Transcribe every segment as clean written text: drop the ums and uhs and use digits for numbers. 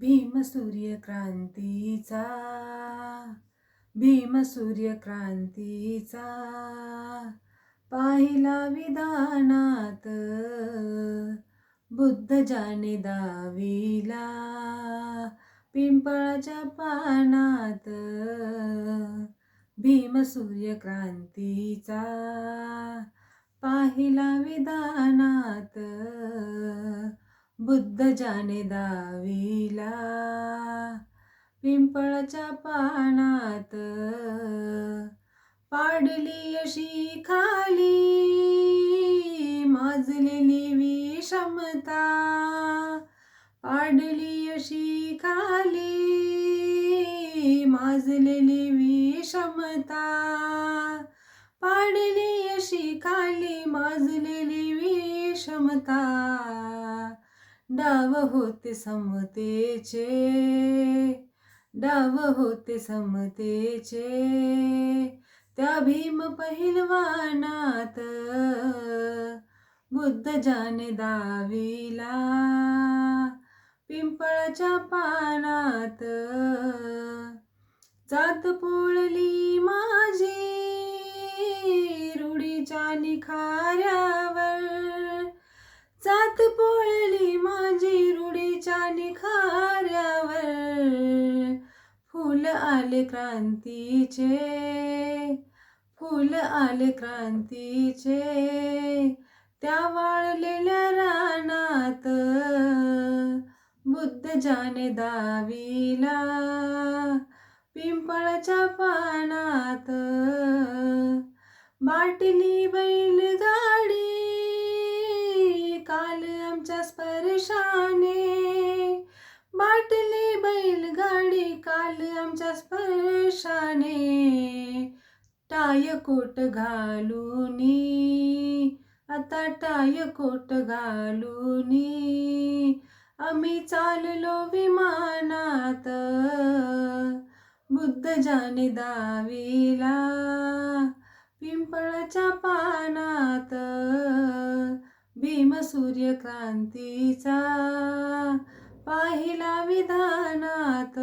भीम सूर्यक्रांतीचा, भीम सूर्यक्रांतीचा पाहिला विधानात, बुद्ध जाणे दाविला पिंपळाच्या पानात. भीम सूर्यक्रांतीचा पाहिला विधानात, बुद्ध जाणे दाविला पिंपळाच्या पानात. पाडली अशी खाली माजलेली विषमता, पाडली अशी खाली माजलेली विषमता, पाडली अशी खाली माजलेली विषमता. डाव होते समतेचे, डाव होते समतेचे त्या भीम पहिलवानात, बुद्ध जाणे दाविला पिंपळाच्या पानात. जात पोळली माझी रूढीच्या निखाऱ्यावर, जात पोळली माझी रूढीच्या निखाऱ्यावर. फूल आले क्रांतीचे, फूल आले क्रांतीचे त्या वाळलेल्या रानात, बुद्ध जाणे दाविला पिंपळाच्या पानात. बाटली बैलगाडी काल आमच्या स्पर्शाने, बाटली बैलगाडी काल आमच्या स्पर्शाने. टाय कोट घालूनी, आता टाय कोट घालूनी आम्ही चाललो विमानात, बुद्ध जाणे दाविला पिंपळाच्या पानात. भीम सूर्यक्रांतीचा पाहिला विधानात,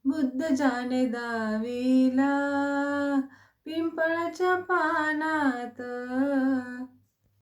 बुद्ध जाणे दाविला पिंपळाच्या पानात.